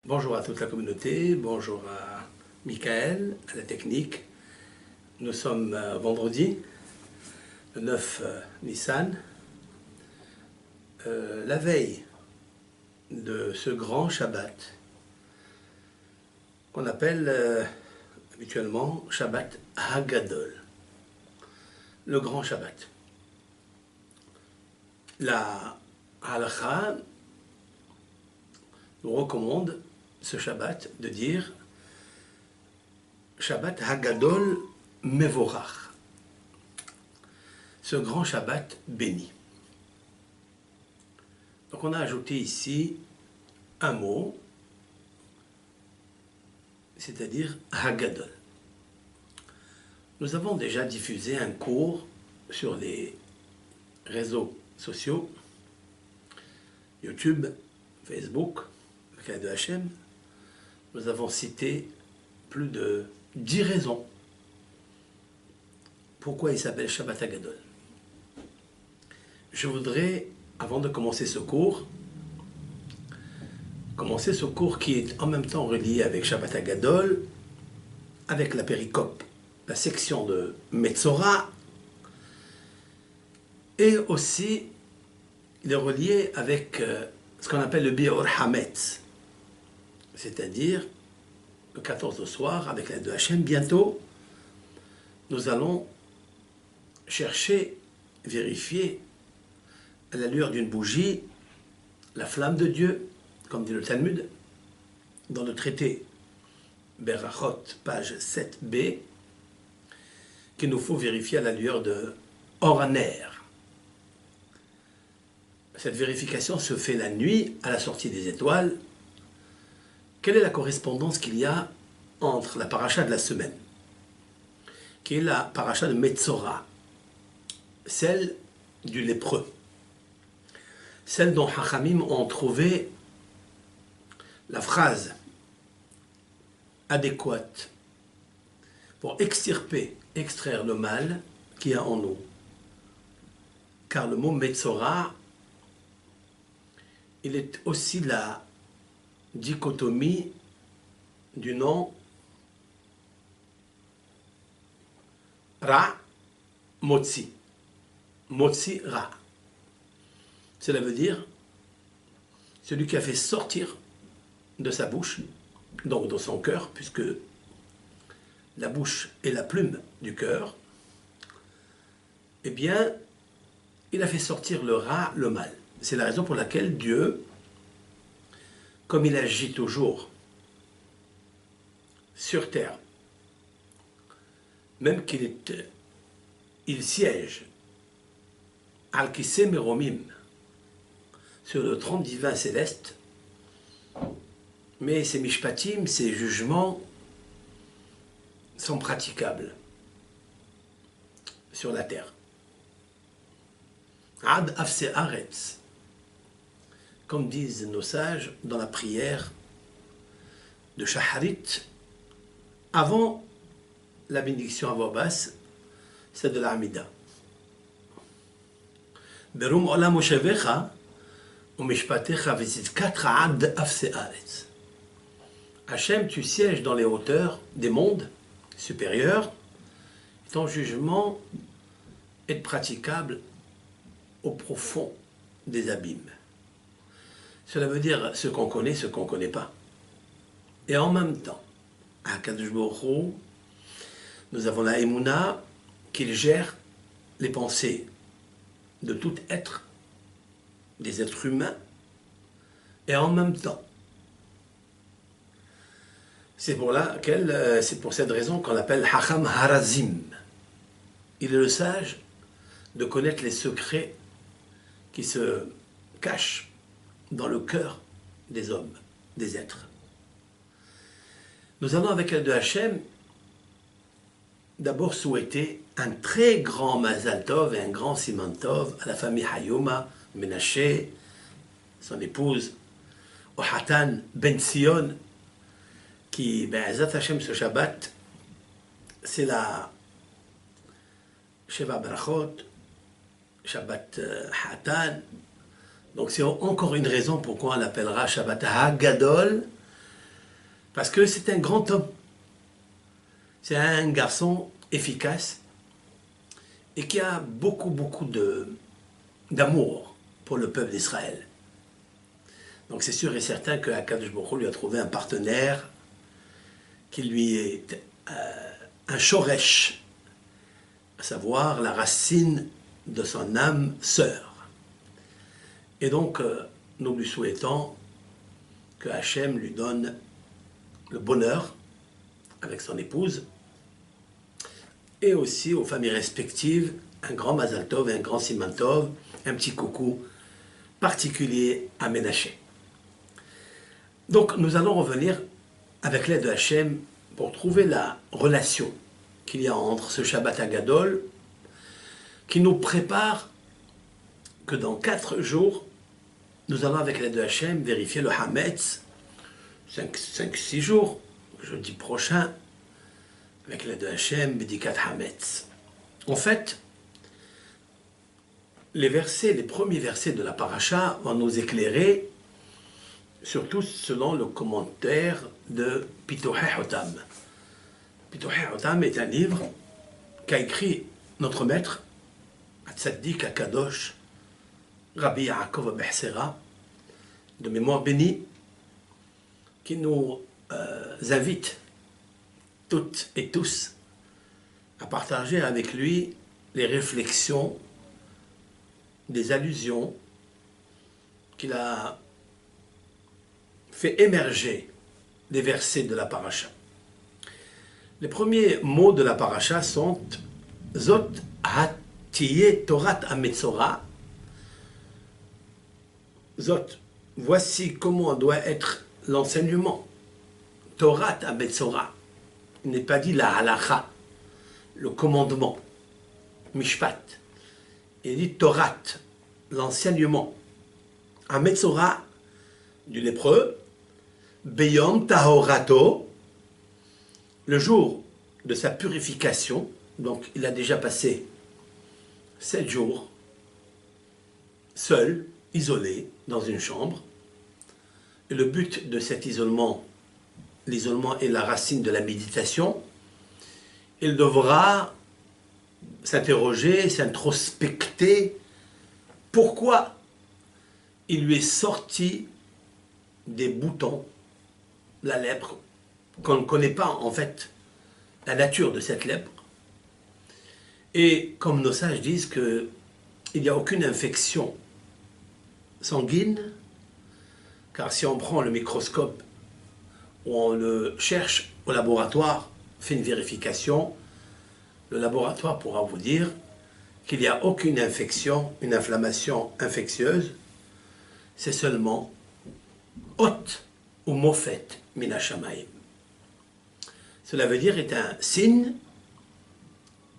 Bonjour à toute la communauté, bonjour à Michael, à la technique. Nous sommes vendredi, le 9 Nissan, la veille de ce grand Shabbat qu'on appelle habituellement Shabbat Hagadol, le grand Shabbat. La halakha nous recommande ce Shabbat de dire Shabbat Hagadol Mevorach, ce grand Shabbat béni. Donc on a ajouté ici un mot, c'est-à-dire Hagadol. Nous avons déjà diffusé un cours sur les réseaux sociaux, YouTube, Facebook, le cas de Hachem. Nous avons cité plus de 10 raisons pourquoi il s'appelle Shabbat Hagadol. Je voudrais, avant de commencer ce cours qui est en même temps relié avec Shabbat Hagadol, avec la péricope, la section de Metzora, et aussi il est relié avec ce qu'on appelle le Biur Hametz, c'est-à-dire le 14 au soir, avec l'aide de Hachem, bientôt, nous allons chercher, vérifier, à la lueur d'une bougie, la flamme de Dieu, comme dit le Talmud, dans le traité Berachot, page 7b, qu'il nous faut vérifier à la lueur de Oraner. Cette vérification se fait la nuit, à la sortie des étoiles. Quelle est la correspondance qu'il y a entre la paracha de la semaine, qui est la paracha de Metzora, celle du lépreux, celle dont Hachamim ont trouvé la phrase adéquate pour extraire le mal qu'il y a en nous. Car le mot Metzora, il est aussi la dichotomie du nom Ra, Motzi. Motzi, Ra. Cela veut dire celui qui a fait sortir de sa bouche, donc de son cœur, puisque la bouche est la plume du cœur, eh bien, il a fait sortir le Ra, le mal. C'est la raison pour laquelle Dieu, comme il agit toujours sur terre, même il siège Al-Kiseh Meromim sur le trône divin céleste, mais ses mishpatim, ses jugements sont praticables sur la terre. Ad Afse Aretz, comme disent nos sages dans la prière de Shacharit, avant la bénédiction à voix basse, c'est de l'Amida. Berum olam moshevecha umishpatecha v'tzidkacha ad afse aretz. Hachem, tu sièges dans les hauteurs des mondes supérieurs, et ton jugement est praticable au profond des abîmes. Cela veut dire ce qu'on connaît, ce qu'on ne connaît pas. Et en même temps, à Kadosh Baruch Hu, nous avons la Emouna qu'il gère les pensées de tout être, des êtres humains, et en même temps. C'est pour cette raison qu'on l'appelle Hacham Harazim. Il est le sage de connaître les secrets qui se cachent dans le cœur des hommes, des êtres. Nous allons avec l'aide de Hachem d'abord souhaiter un très grand Mazal Tov et un grand Siman Tov à la famille Hayoma, Menashe, son épouse, Ohatan Ben Sion, qui, Zat Hachem, ce Shabbat, c'est la Sheva Brachot, Shabbat Hatan. Donc c'est encore une raison pourquoi on l'appellera Shabbat Hagadol, Parce que c'est un grand homme. C'est un garçon efficace et qui a beaucoup, beaucoup d'amour pour le peuple d'Israël. Donc c'est sûr et certain que Akadosh Baruch Hu lui a trouvé un partenaire qui lui est un shoresh, à savoir la racine de son âme sœur. Et donc, nous lui souhaitons que Hachem lui donne le bonheur avec son épouse et aussi aux familles respectives un grand Mazal Tov et un grand Siman Tov, un petit coucou particulier à Ménaché. Donc, nous allons revenir avec l'aide de Hachem pour trouver la relation qu'il y a entre ce Shabbat Hagadol qui nous prépare que dans 4 jours, nous allons avec l'aide de Hachem vérifier le Hametz, 5-6 jours, jeudi prochain, avec l'aide de Hachem, Bedikat Hametz. En fait, les premiers versets de la paracha vont nous éclairer, surtout selon le commentaire de Pituchei Hotam. Pituchei Hotam est un livre qu'a écrit notre maître, Tzaddik Akadosh, Rabbi Yaakov Behsera, de mémoire bénie, qui nous invite toutes et tous à partager avec lui les réflexions, des allusions qu'il a fait émerger des versets de la paracha. Les premiers mots de la paracha sont Zot Hatiye Torat Ametzora. Zot, voici comment doit être l'enseignement. Torat Ametzora. Il n'est pas dit la halacha, le commandement. Mishpat. Il dit Torat, l'enseignement. Ametzora, du lépreux. Beyom Tahorato, le jour de sa purification. Donc il a déjà passé 7 jours seul, isolé, dans une chambre. Et le but de cet isolement, l'isolement est la racine de la méditation. Il devra s'interroger, s'introspecter. Pourquoi il lui est sorti des boutons, la lèpre, qu'on ne connaît pas en fait la nature de cette lèpre. Et comme nos sages disent qu'il n'y a aucune infection sanguine, car si on prend le microscope ou on le cherche au laboratoire, fait une vérification, le laboratoire pourra vous dire qu'il n'y a aucune infection, une inflammation infectieuse, c'est seulement Hot ou Mofet Minashamayim. Cela veut dire est un signe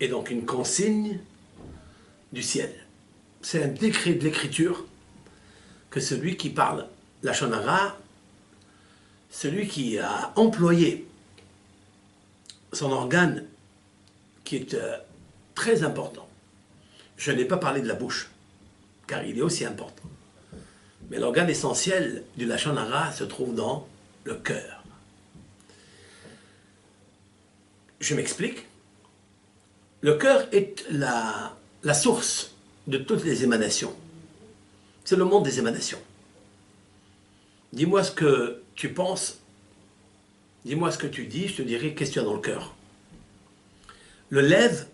et donc une consigne du ciel. C'est un décret de l'écriture que celui qui parle la Shonara, celui qui a employé son organe qui est très important. Je n'ai pas parlé de la bouche, car il est aussi important. Mais l'organe essentiel du Lachon Hara se trouve dans le cœur. Je m'explique. Le cœur est la source de toutes les émanations. C'est le monde des émanations. Dis-moi ce que tu penses, dis-moi ce que tu dis, je te dirai qu'est-ce que tu as dans le cœur. Le lève,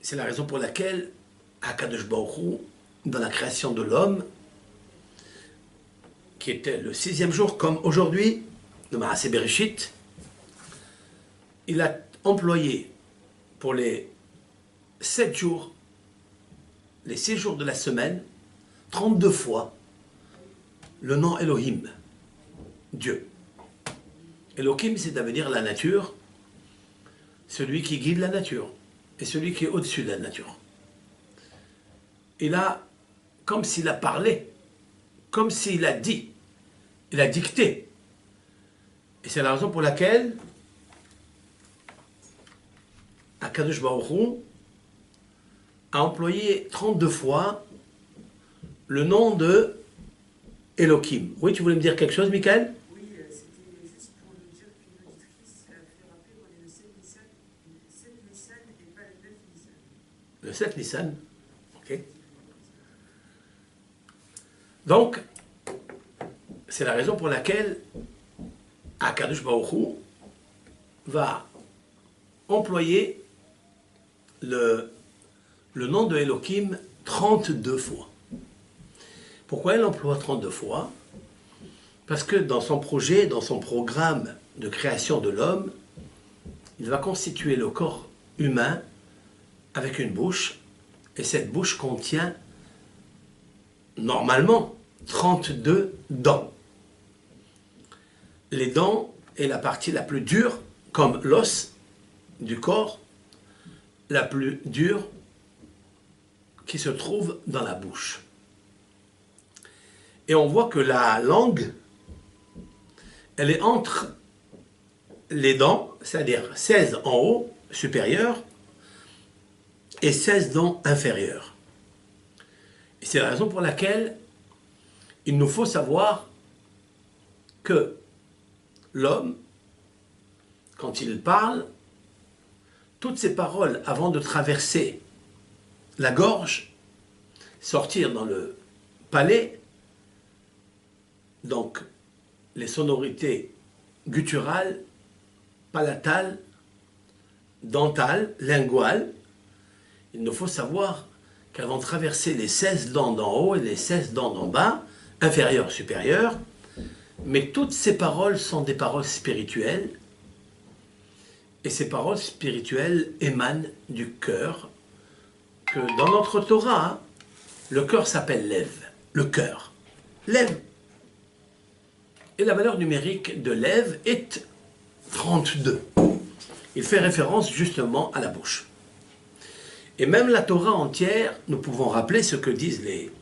c'est la raison pour laquelle Akadosh Baruch Hu, dans la création de l'homme, qui était le 6e jour, comme aujourd'hui, le Maaseh Bereshit, il a employé pour les 7 jours, les 6 jours de la semaine, 32 fois, le nom Elohim, Dieu. Elohim, c'est à dire la nature, celui qui guide la nature, et celui qui est au-dessus de la nature. Il a, comme s'il a parlé, comme s'il a dit, il a dicté. Et c'est la raison pour laquelle Akadosh Baruch Hu a employé 32 fois le nom de Elohim. Oui, tu voulais me dire quelque chose, Michael? Oui, c'était Le 7 Nissan. Ok. Donc, c'est la raison pour laquelle Akadosh Baruch Hu va employer le nom de Elohim 32 fois. Pourquoi il l'emploie 32 fois? Parce que dans son projet, dans son programme de création de l'homme, il va constituer le corps humain avec une bouche, et cette bouche contient normalement 32 dents. Les dents est la partie la plus dure, comme l'os du corps, la plus dure qui se trouve dans la bouche. Et on voit que la langue, elle est entre les dents, c'est-à-dire 16 en haut, supérieurs, et 16 dents inférieures. Et c'est la raison pour laquelle il nous faut savoir que l'homme, quand il parle, toutes ses paroles, avant de traverser la gorge, sortir dans le palais, donc les sonorités gutturales, palatales, dentales, linguales, il nous faut savoir qu'avant de traverser les 16 dents d'en haut et les 16 dents d'en bas, inférieures, supérieures, mais toutes ces paroles sont des paroles spirituelles, et ces paroles spirituelles émanent du cœur, que dans notre Torah, le cœur s'appelle Lev, le cœur. Lev. Et la valeur numérique de Lev est 32. Il fait référence justement à la bouche. Et même la Torah entière, nous pouvons rappeler ce que disent les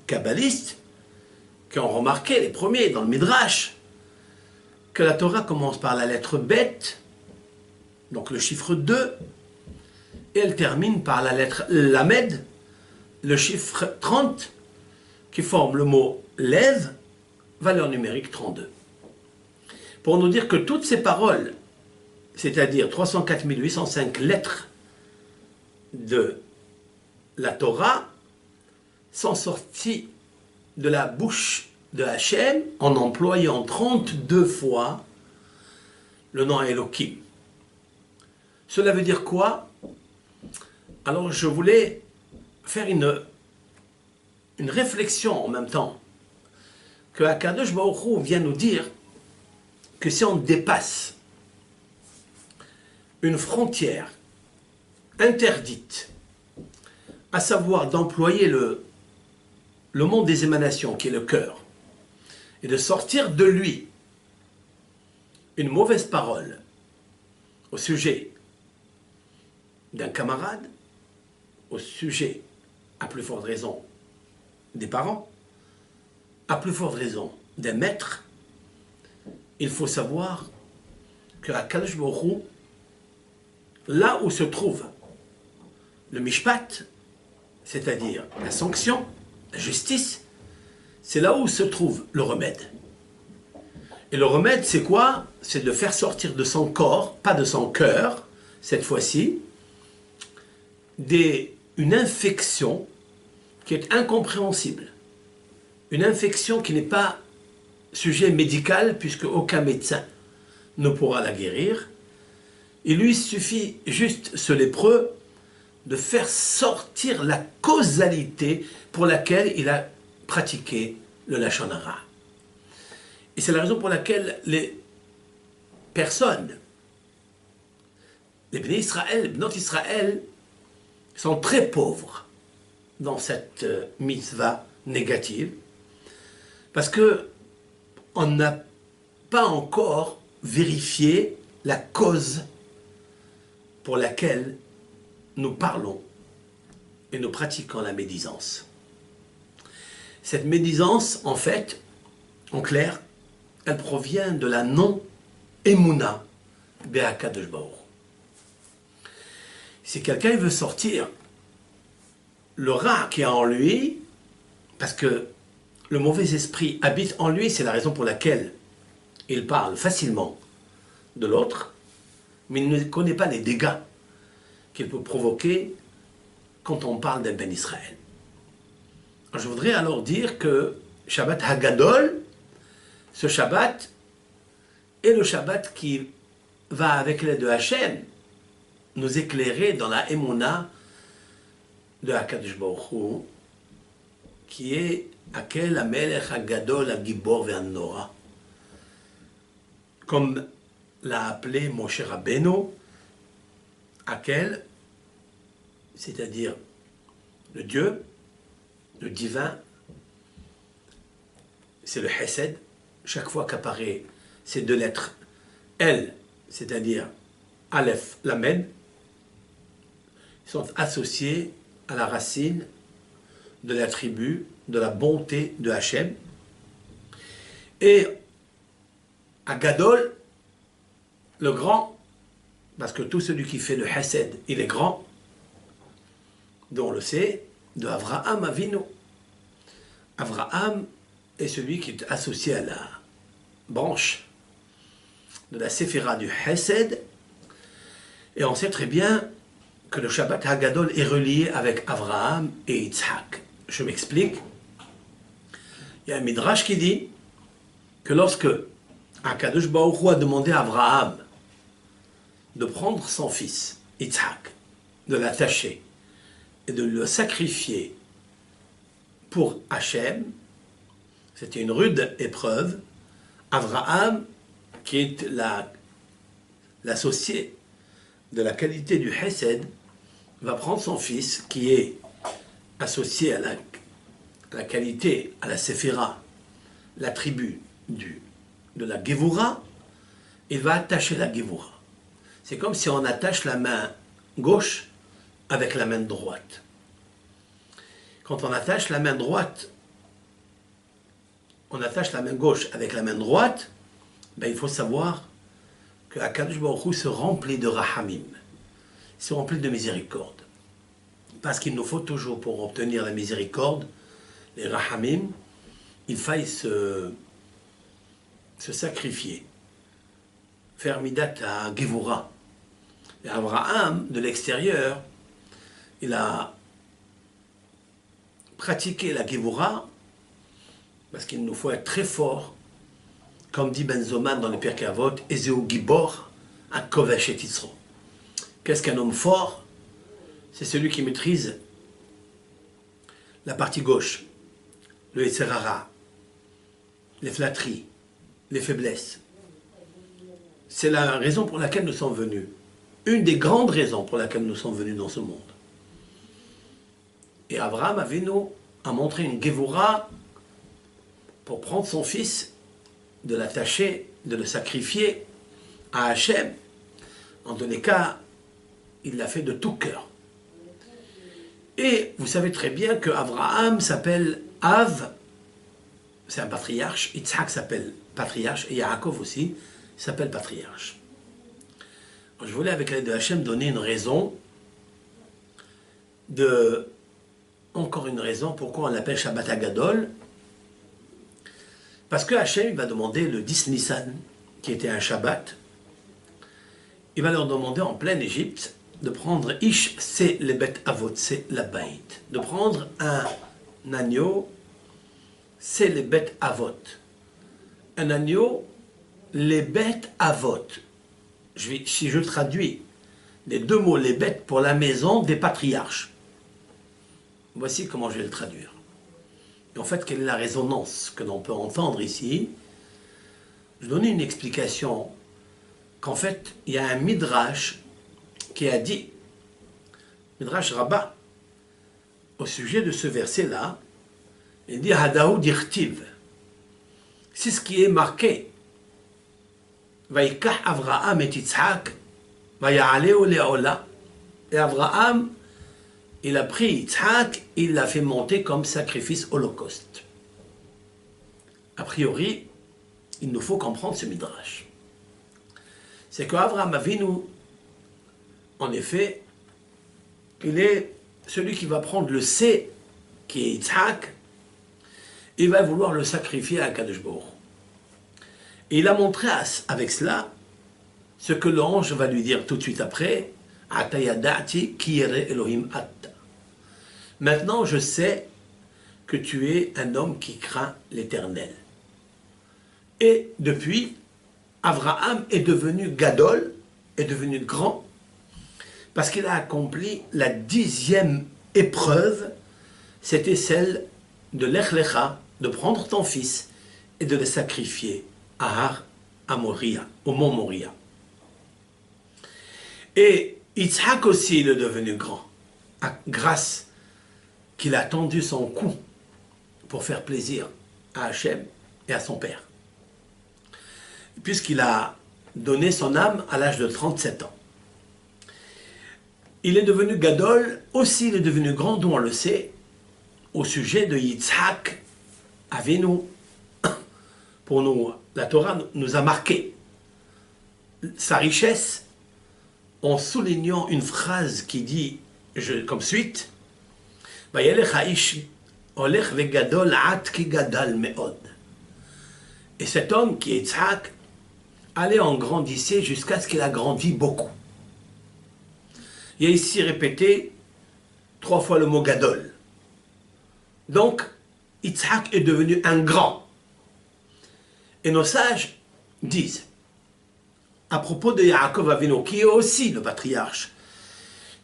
kabbalistes, qui ont remarqué, les premiers dans le Midrash, que la Torah commence par la lettre Bet, donc le chiffre 2, et elle termine par la lettre Lamed, le chiffre 30, qui forme le mot Lev, valeur numérique 32. Pour nous dire que toutes ces paroles, c'est-à-dire 304 805 lettres de la Torah, sont sorties de la bouche de Hachem en employant 32 fois le nom Elohim. Cela veut dire quoi? Alors je voulais faire une réflexion en même temps, que Akadosh Baruch Hu vient nous dire que si on dépasse une frontière interdite, à savoir d'employer le monde des émanations, qui est le cœur, et de sortir de lui une mauvaise parole au sujet d'un camarade, au sujet, à plus forte raison, des parents, à plus forte raison des maîtres, il faut savoir que à Kadosh Baruch Hu, là où se trouve le mishpat, c'est-à-dire la sanction, la justice, c'est là où se trouve le remède. Et le remède, c'est quoi? C'est de faire sortir de son corps, pas de son cœur, cette fois-ci, une infection qui est incompréhensible. Une infection qui n'est pas sujet médical, puisque aucun médecin ne pourra la guérir. Il lui suffit juste, ce lépreux, de faire sortir la causalité pour laquelle il a pratiqué le Lachon Hara. Et c'est la raison pour laquelle les personnes, les Bnei Israël, les Bnot Israël, sont très pauvres dans cette mitzvah négative, parce que on n'a pas encore vérifié la cause pour laquelle nous parlons et nous pratiquons la médisance. Cette médisance, en fait, en clair, elle provient de la non-émouna be'akadosh baruch hu. Si quelqu'un veut sortir le rat qui a en lui, parce que le mauvais esprit habite en lui, c'est la raison pour laquelle il parle facilement de l'autre, mais il ne connaît pas les dégâts qu'il peut provoquer quand on parle d'un Ben Israël. Je voudrais alors dire que Shabbat Hagadol, ce Shabbat est le Shabbat qui va avec l'aide de Hachem nous éclairer dans la Emouna de HaKadosh Baruch Hu, qui est Akel Hamelech Hagadol Hagibor Ve'Hanora, comme l'a appelé Moshe Rabbeinu, Akel, c'est-à-dire le Dieu, le divin, c'est le Hesed. Chaque fois qu'apparaît ces deux lettres, El, c'est-à-dire Aleph, Lamed, sont associés à la racine de l'attribut de la bonté de Hachem. Et à Gadol, le grand, parce que tout celui qui fait le Hesed, il est grand, dont on le sait, de Avraham Avinu. Avraham est celui qui est associé à la branche de la Séphira du Hesed. Et on sait très bien que le Shabbat Hagadol est relié avec Avraham et Yitzhak. Je m'explique. Il y a un midrash qui dit que lorsque HaKadosh Baruch Hu a demandé à Avraham de prendre son fils, Yitzhak, de l'attacher et de le sacrifier pour Hachem, c'était une rude épreuve. Avraham, qui est l'associé de la qualité du Hesed, va prendre son fils, qui est associé à la qualité, à la Séphira, l'attribut de la Gevura, il va attacher la Gevura. C'est comme si on attache la main gauche avec la main droite. Quand on attache la main droite, on attache la main gauche avec la main droite, ben il faut savoir que HaKadosh Baruch Hu se remplit de rahamim, se remplit de miséricorde. Parce qu'il nous faut toujours, pour obtenir la miséricorde, les rahamim, il faille se sacrifier, faire midat à Gevura. Et Abraham, de l'extérieur, il a pratiqué la Gevura, parce qu'il nous faut être très fort, comme dit Ben Zoman dans le Pirkei Avot, Ezeu Gibor, Akovesh et Yitzro. Qu'est-ce qu'un homme fort? C'est celui qui maîtrise la partie gauche, le Yetzer Hara, les flatteries, les faiblesses. C'est la raison pour laquelle nous sommes venus. Une des grandes raisons pour laquelle nous sommes venus dans ce monde. Et Abraham Avinu a montré une Gevura pour prendre son fils, de l'attacher, de le sacrifier à Hachem. En tous les cas, il l'a fait de tout cœur. Et vous savez très bien que Abraham s'appelle Av, c'est un patriarche, Yitzhak s'appelle patriarche, et Yaakov aussi s'appelle patriarche. Je voulais, avec l'aide de Hachem, donner une raison, encore une raison pourquoi on l'appelle Shabbat Hagadol. Parce que Hachem va demander le 10 Nissan, qui était un Shabbat, il va leur demander en pleine Égypte de prendre Ish, c'est les bêtes avot, c'est la baït. De prendre un agneau, c'est les bêtes avot. Un agneau, les bêtes avot. Si je traduis les deux mots, les bêtes pour la maison des patriarches. Voici comment je vais le traduire. Et en fait, quelle est la résonance que l'on peut entendre ici? Je vais donner une explication qu'en fait, il y a un midrash qui a dit, midrash Rabbah, au sujet de ce verset-là, il dit Hadaou dirtiv. C'est ce qui est marqué. Vaikah Avraham et Yitzhak, Vaya'aleu le'ola. Et Avraham, il a pris Yitzhak, il l'a fait monter comme sacrifice holocauste. A priori, il nous faut comprendre ce midrash. C'est qu'Avraham Avinu, en effet, il est celui qui va prendre le C, qui est Yitzhak, il va vouloir le sacrifier à HaKadosh Baruch Hu. Et il a montré avec cela ce que l'ange va lui dire tout de suite après, Ata yada'ti ki yireh Elohim atta. Maintenant je sais que tu es un homme qui craint l'Éternel. Et depuis, Abraham est devenu Gadol, est devenu grand, parce qu'il a accompli la 10e épreuve, c'était celle de Lech Lecha, de prendre ton fils et de le sacrifier à Moria, au mont Moria. Et Yitzhak aussi il est devenu grand, grâce qu'il a tendu son cou pour faire plaisir à Hachem et à son père, puisqu'il a donné son âme à l'âge de 37 ans. Il est devenu Gadol, aussi il est devenu grand, dont on le sait, au sujet de Yitzhak Avinu. Pour nous, la Torah nous a marqué sa richesse en soulignant une phrase qui dit comme suite Vayelech ha'ish olech vegadol ad ki gadal me'od. Et cet homme qui est Yitzhak allait en grandissant jusqu'à ce qu'il a grandi beaucoup. Il y a ici répété 3 fois le mot gadol. Donc, Yitzhak est devenu un grand. Et nos sages disent, à propos de Yaakov Avinu, qui est aussi le patriarche,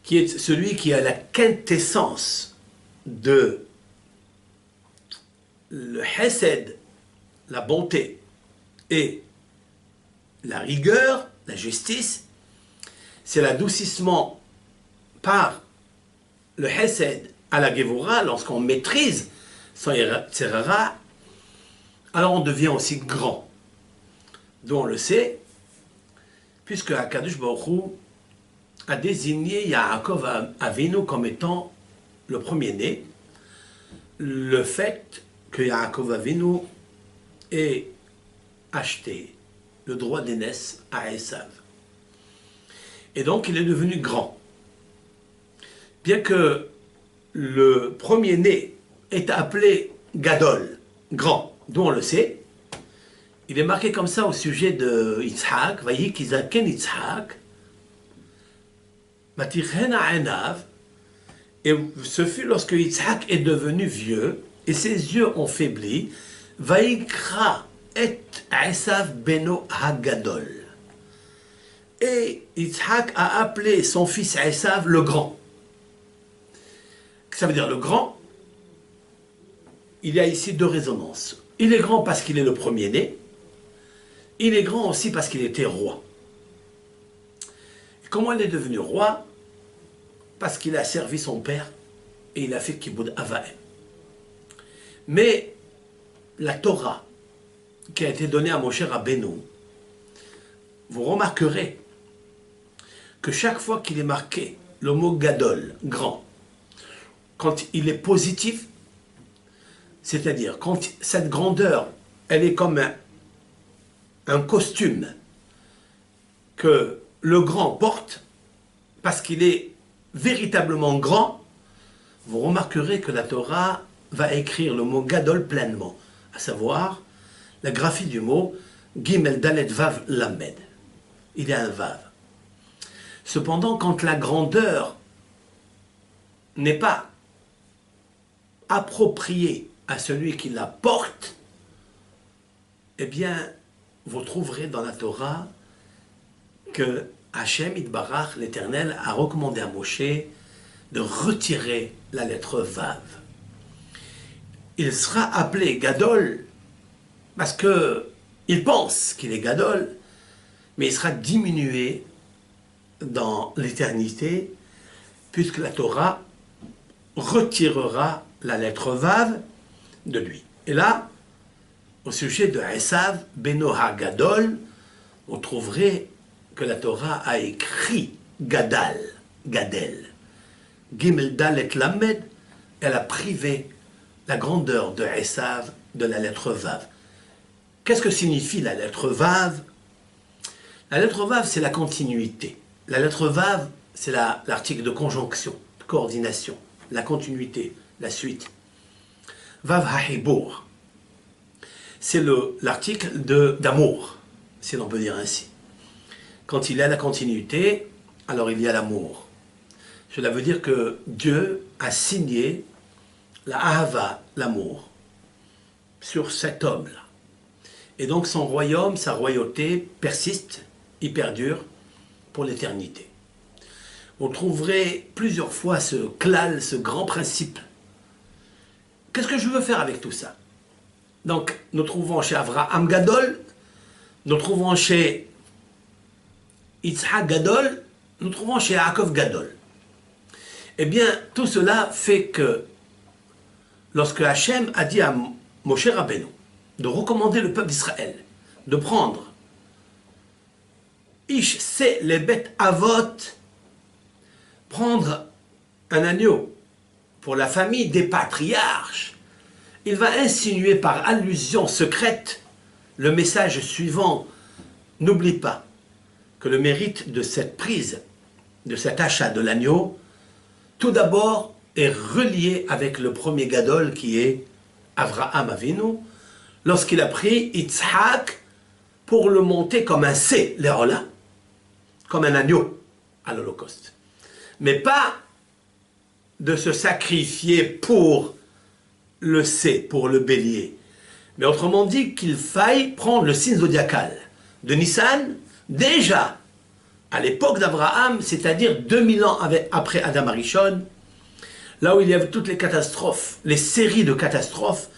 qui est celui qui a la quintessence de le chesed, la bonté, et la rigueur, la justice, c'est l'adoucissement par le chesed à la Gevura, lorsqu'on maîtrise son Tzerara, alors on devient aussi grand. D'où on le sait, puisque Akadosh Baruch Hu a désigné Yaakov Avinu comme étant le premier-né, le fait que Yaakov Avinu ait acheté le droit d'aînesse à Esav. Et donc il est devenu grand. Bien que le premier-né est appelé Gadol, grand, d'où on le sait, il est marqué comme ça au sujet de Yitzhak, voyez kizaken Yitzhak, Matichena enav, et ce fut lorsque Yitzhak est devenu vieux, et ses yeux ont faibli, Vayikra et Esav beno hagadol. Et Yitzhak a appelé son fils Esav le grand. Ça veut dire le grand, il y a ici 2 résonances. Il est grand parce qu'il est le premier-né, il est grand aussi parce qu'il était roi. Et comment il est devenu roi? Parce qu'il a servi son père et il a fait Kibbud Avaim. Mais la Torah qui a été donnée à Moshe Rabbeinu, vous remarquerez que chaque fois qu'il est marqué le mot Gadol, grand, quand il est positif, c'est-à-dire quand cette grandeur, elle est comme un costume que le grand porte, parce qu'il est véritablement grand, vous remarquerez que la Torah va écrire le mot Gadol pleinement, à savoir la graphie du mot Gimel Dalet Vav Lamed. Il y a un Vav. Cependant, quand la grandeur n'est pas appropriée à celui qui la porte, eh bien, vous trouverez dans la Torah que Hachem Itbarach, l'Éternel, a recommandé à Moshe de retirer la lettre Vav. Il sera appelé Gadol parce qu'il pense qu'il est Gadol, mais il sera diminué dans l'éternité puisque la Torah retirera la lettre Vav de lui. Et là, au sujet de Esav, Beno HaGadol, vous trouverez que la Torah a écrit Gadal, Gadel. Gimel Dalet Lamed, elle a privé la grandeur de Esav de la lettre Vav. Qu'est-ce que signifie la lettre Vav? La lettre Vav, c'est la continuité. La lettre Vav, c'est l'article de conjonction, de coordination, la continuité, la suite. Vav HaHibur, c'est l'article d'amour, si l'on peut dire ainsi. Quand il y a la continuité, alors il y a l'amour. Cela veut dire que Dieu a signé la ahava, l'amour, sur cet homme-là. Et donc son royaume, sa royauté persiste, il perdure pour l'éternité. Vous trouverez plusieurs fois ce klal, ce grand principe. Qu'est-ce que je veux faire avec tout ça? Donc, nous trouvons chez Avraham Gadol, nous trouvons chez Yitzhak Gadol, nous trouvons chez Yaakov Gadol. Eh bien, tout cela fait que lorsque Hachem a dit à Moshe Rabbeinu de recommander le peuple d'Israël, de prendre Ish se les bêtes avot, prendre un agneau pour la famille des patriarches, il va insinuer par allusion secrète le message suivant. N'oublie pas que le mérite de cette prise, de cet achat de l'agneau, tout d'abord est relié avec le premier gadol qui est Avraham Avinu, lorsqu'il a pris Yitzhak pour le monter comme un C, l'érola, comme un agneau à l'Holocauste. Mais pas de se sacrifier pour le C, pour le bélier. Mais autrement dit qu'il faille prendre le signe zodiacal de Nissan, déjà à l'époque d'Abraham, c'est-à-dire 2000 ans après Adam Arishon, là où il y avait toutes les catastrophes, les séries de catastrophes,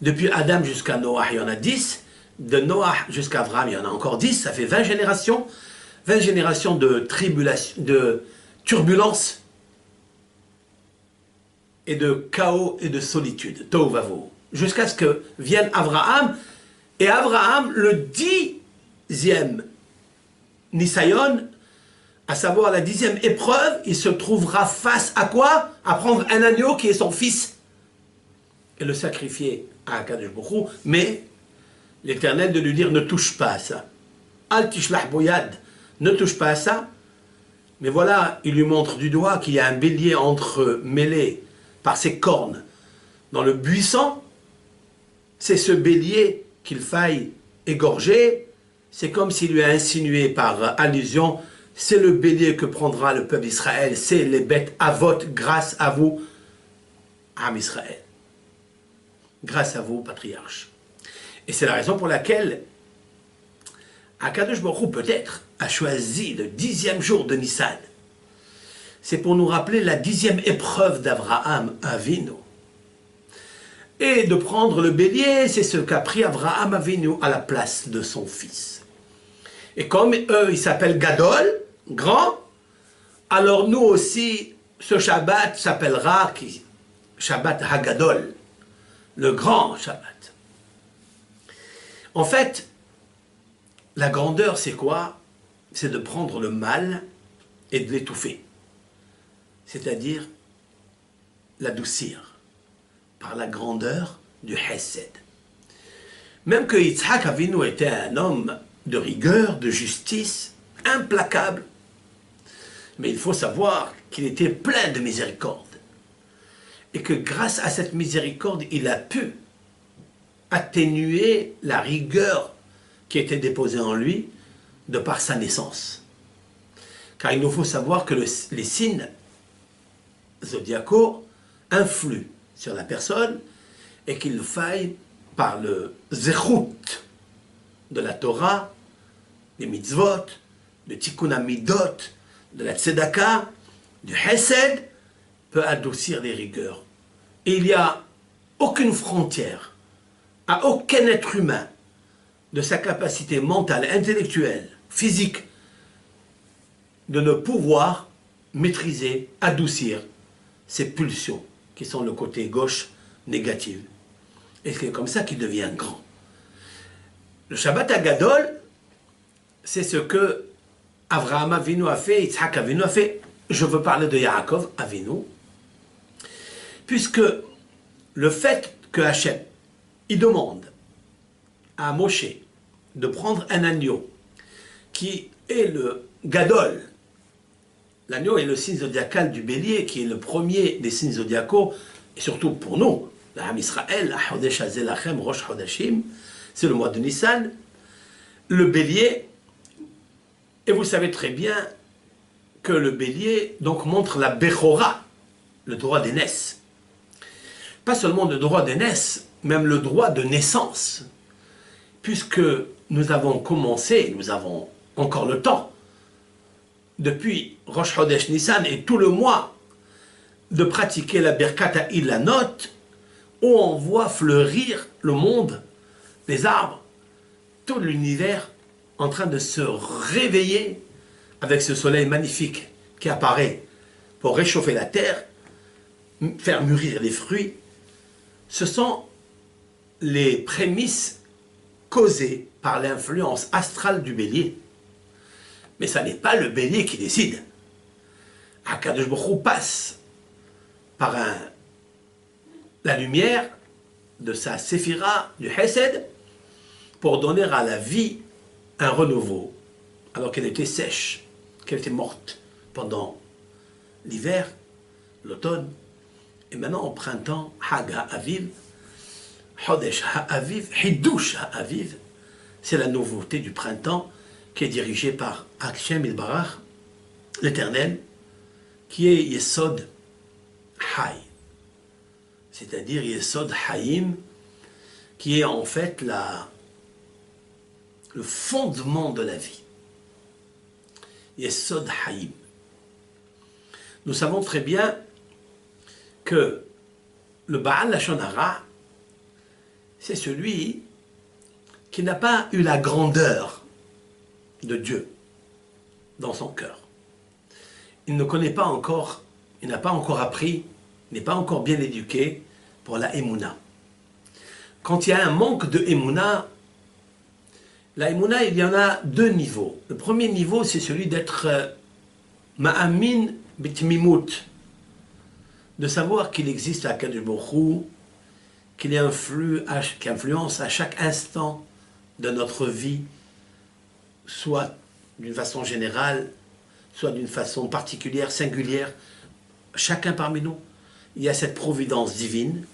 depuis Adam jusqu'à Noah, il y en a 10, de Noah jusqu'à Abraham, il y en a encore 10, ça fait 20 générations de tribulation, de turbulence, et de chaos et de solitude, tohu vavohu, jusqu'à ce que vienne Abraham, et Abraham, le 10e Nisayon, à savoir la 10e épreuve, il se trouvera face à quoi? À prendre un agneau qui est son fils, et le sacrifier à Akadosh Baruch Hu, mais l'Éternel de lui dire ne touche pas à ça. Al tishlach boyad, ne touche pas à ça. Mais voilà, il lui montre du doigt qu'il y a un bélier entremêlé par ses cornes dans le buisson. C'est ce bélier qu'il faille égorger. C'est comme s'il lui a insinué par allusion, c'est le bélier que prendra le peuple d'Israël, c'est les bêtes avot grâce à vous, Am Israël. Grâce à vous, patriarches. Et c'est la raison pour laquelle Akadosh Baruch Hu peut-être a choisi le 10e jour de Nissan. C'est pour nous rappeler la 10e épreuve d'Avraham Avinu. Et de prendre le bélier, c'est ce qu'a pris Avraham Avinu à la place de son fils. Et comme eux, ils s'appellent Gadol, grand, alors nous aussi, ce Shabbat s'appellera Shabbat Hagadol, le grand Shabbat. En fait, la grandeur, c'est quoi? C'est de prendre le mal et de l'étouffer. C'est-à-dire l'adoucir par la grandeur du Hesed. Même que Yitzhak Avinu était un homme de rigueur, de justice, implacable, mais il faut savoir qu'il était plein de miséricorde. Et que grâce à cette miséricorde, il a pu atténuer la rigueur qui était déposée en lui de par sa naissance. Car il nous faut savoir que les signes zodiacaux influent sur la personne et qu'il faille, par le zechut de la Torah, des mitzvot, de tikkun hamidot, de la tzedaka, du hesed, peut adoucir les rigueurs. Et il n'y a aucune frontière à aucun être humain de sa capacité mentale, intellectuelle, physique, de ne pouvoir maîtriser, adoucir ces pulsions qui sont le côté gauche négatif. Et c'est comme ça qu'il devient grand. Le Shabbat Hagadol, c'est ce que Avraham Avinu a fait, Yitzhak Avinu a fait. Je veux parler de Yaakov Avinu, puisque le fait que Hachem, il demande à Moshe de prendre un agneau qui est le Gadol. L'agneau est le signe zodiacal du bélier, qui est le premier des signes zodiacaux, et surtout pour nous, l'Am Israël, Chodesh Hazelachem, Rosh Chodashim, c'est le mois de Nissan, le bélier, et vous savez très bien que le bélier donc montre la Bechora, le droit d'aînesse. Pas seulement le droit d'aînesse, même le droit de naissance. Puisque nous avons commencé, nous avons encore le temps, depuis Rosh Chodesh Nissan et tout le mois, de pratiquer la Birkat Ilanot, où on voit fleurir le monde, les arbres, tout l'univers en train de se réveiller avec ce soleil magnifique qui apparaît pour réchauffer la terre, faire mûrir les fruits. Ce sont les prémices causées par l'influence astrale du bélier. Mais ça n'est pas le bélier qui décide. Akadosh Baruch Hu passe par la lumière de sa séphira, du Hesed, pour donner à la vie un renouveau, alors qu'elle était sèche, qu'elle était morte pendant l'hiver, l'automne, et maintenant au printemps, Hag HaAviv, Chodesh HaAviv, Hidush HaAviv, c'est la nouveauté du printemps qui est dirigée par Hashem Ilbarach, l'Éternel, qui est Yesod Hay, c'est-à-dire Yesod Hayim, qui est en fait le fondement de la vie. Yesod Hayim. Nous savons très bien que le Baal Lashon Hara, c'est celui qui n'a pas eu la grandeur de Dieu dans son cœur. Il ne connaît pas encore, il n'a pas encore appris, n'est pas encore bien éduqué pour la Emouna. Quand il y a un manque de Emouna, la Emouna, il y en a deux niveaux. Le premier niveau, c'est celui d'être Ma'amin Bitmimut, de savoir qu'il existe à Akadosh Baruch Hu, qu'il influence à chaque instant de notre vie, soit d'une façon générale, soit d'une façon particulière, singulière, chacun parmi nous. Il y a cette providence divine,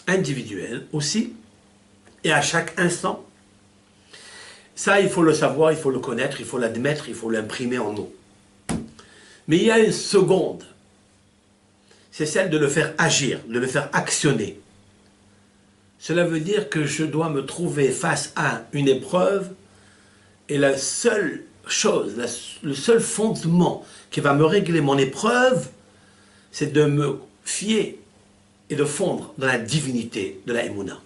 individuelle aussi, et à chaque instant. Ça, il faut le savoir, il faut le connaître, il faut l'admettre, il faut l'imprimer en nous. Mais il y a une seconde, c'est celle de le faire agir, de le faire actionner. Cela veut dire que je dois me trouver face à une épreuve et la seule chose, le seul fondement qui va me régler mon épreuve, c'est de me fier et de fondre dans la divinité de la Emouna.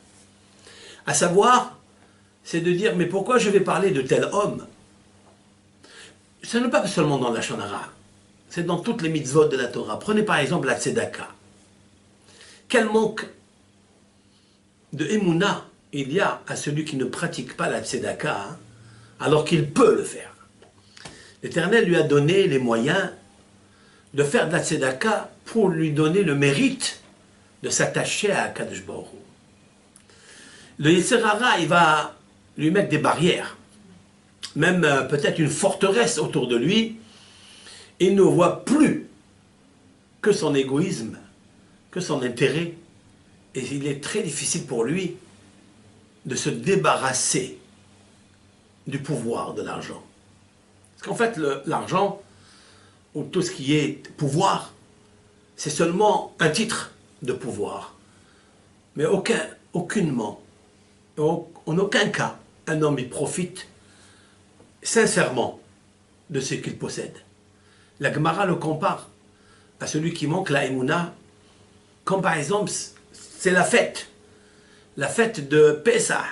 À savoir, c'est de dire, mais pourquoi je vais parler de tel homme? Ce n'est pas seulement dans la Lashon Hara, c'est dans toutes les mitzvot de la Torah. Prenez par exemple la Tzedaka. Quel manque de Emouna il y a à celui qui ne pratique pas la Tzedaka, hein, alors qu'il peut le faire. L'Éternel lui a donné les moyens de faire de la Tzedaka pour lui donner le mérite de s'attacher à Akadosh Baruch Hu. Le Yetzer Hara, il va lui mettre des barrières, même peut-être une forteresse autour de lui. Il ne voit plus que son égoïsme, que son intérêt, et il est très difficile pour lui de se débarrasser du pouvoir de l'argent. Parce qu'en fait, l'argent, ou tout ce qui est pouvoir, c'est seulement un titre de pouvoir. Mais aucunement, en aucun cas, un homme il profite sincèrement de ce qu'il possède. La Gemara le compare à celui qui manque la Emouna, comme par exemple, c'est la fête de Pesach.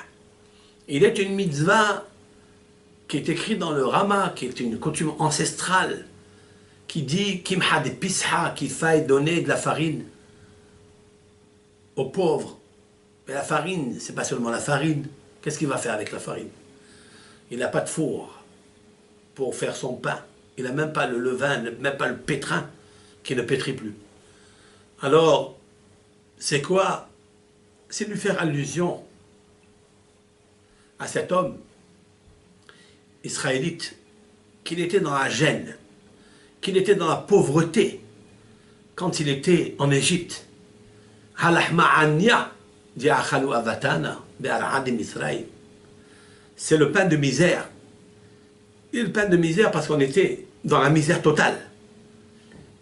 Il est une mitzvah qui est écrite dans le Rama, qui est une coutume ancestrale, qui dit Kimha de Pisha, qu'il faille donner de la farine aux pauvres. Mais la farine, c'est pas seulement la farine. Qu'est-ce qu'il va faire avec la farine? Il n'a pas de four pour faire son pain. Il n'a même pas le levain, même pas le pétrin qui ne pétrit plus. Alors, c'est quoi? C'est lui faire allusion à cet homme israélite, qu'il était dans la gêne, qu'il était dans la pauvreté quand il était en Égypte. C'est le pain de misère. Et le pain de misère parce qu'on était dans la misère totale.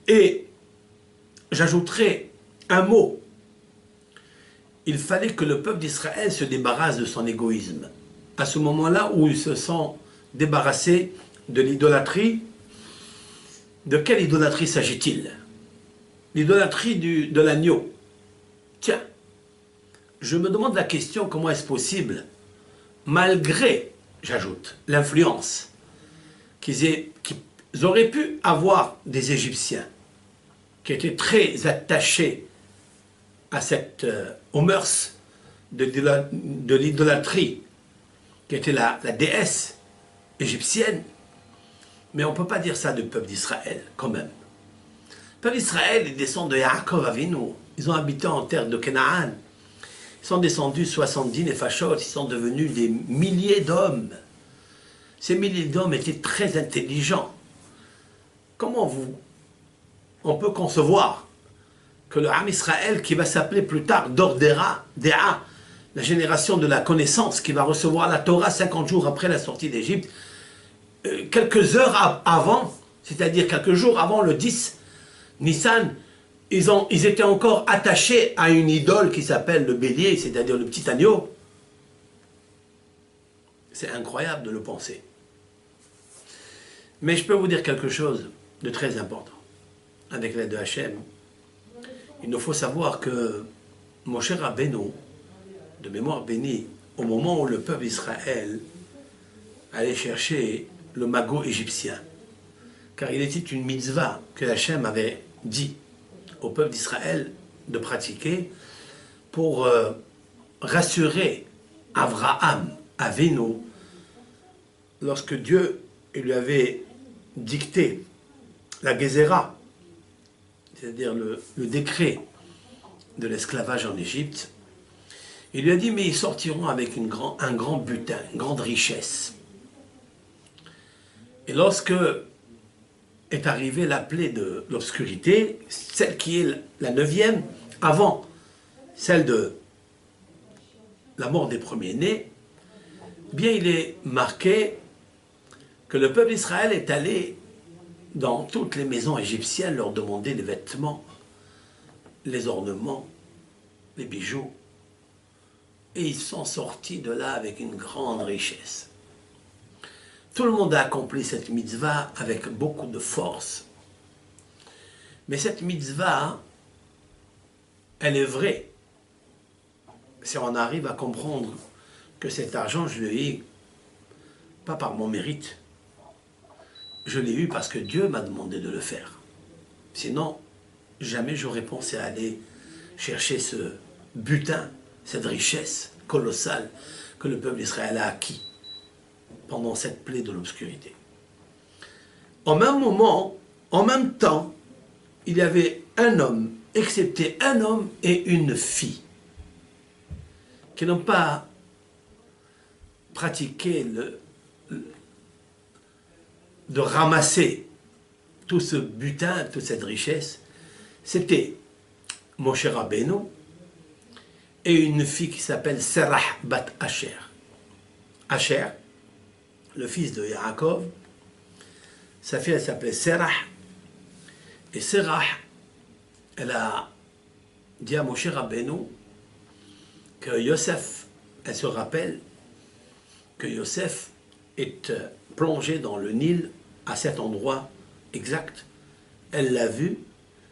Et j'ajouterai un mot. Il fallait que le peuple d'Israël se débarrasse de son égoïsme. À ce moment-là où ils se sont débarrassés de l'idolâtrie, de quelle idolâtrie s'agit-il? L'idolâtrie de l'agneau. Tiens, je me demande la question, comment est-ce possible, malgré, j'ajoute, l'influence qu'ils auraient pu avoir des Égyptiens, qui étaient très attachés à aux mœurs de l'idolâtrie, qui était la déesse égyptienne, mais on ne peut pas dire ça du peuple d'Israël, quand même. Le peuple d'Israël, ils descendent de Yaakov Avinu, ils ont habité en terre de Canaan, ils sont descendus 70 Néphachot, ils sont devenus des milliers d'hommes. Ces milliers d'hommes étaient très intelligents. Comment on peut concevoir que le Ham Israël, qui va s'appeler plus tard Dordera, Déa, la génération de la connaissance, qui va recevoir la Torah 50 jours après la sortie d'Égypte, quelques heures avant, c'est-à-dire quelques jours avant le 10 Nissan, ils étaient encore attachés à une idole qui s'appelle le bélier, c'est-à-dire le petit agneau. C'est incroyable de le penser. Mais je peux vous dire quelque chose de très important. Avec l'aide de Hachem, il nous faut savoir que Moshe Rabbeinu, de mémoire bénie, au moment où le peuple d'Israël allait chercher le magot égyptien, car il était une mitzvah que Hachem avait dit au peuple d'Israël de pratiquer pour rassurer Abraham, Avinu, lorsque Dieu lui avait dicté la Gézéra, c'est-à-dire le décret de l'esclavage en Égypte. Il lui a dit, mais ils sortiront avec un grand butin, une grande richesse. Et lorsque est arrivée la plaie de l'obscurité, celle qui est la 9e, avant celle de la mort des premiers-nés, bien il est marqué que le peuple d'Israël est allé dans toutes les maisons égyptiennes leur demander les vêtements, les ornements, les bijoux. Et ils sont sortis de là avec une grande richesse. Tout le monde a accompli cette mitzvah avec beaucoup de force. Mais cette mitzvah, elle est vraie. Si on arrive à comprendre que cet argent, je l'ai eu, pas par mon mérite, je l'ai eu parce que Dieu m'a demandé de le faire. Sinon, jamais j'aurais pensé à aller chercher ce butin, cette richesse colossale que le peuple d'Israël a acquis pendant cette plaie de l'obscurité. En même moment, en même temps, il y avait un homme, excepté un homme et une fille, qui n'ont pas pratiqué de ramasser tout ce butin, toute cette richesse. C'était Moshe Rabbeinu et une fille qui s'appelle Serah bat Asher. Asher, le fils de Yaakov, sa fille elle s'appelait Serah. Et Serah, elle a dit à Moshe Rabbeinu que Yosef, elle se rappelle que Yosef est plongé dans le Nil à cet endroit exact. Elle l'a vu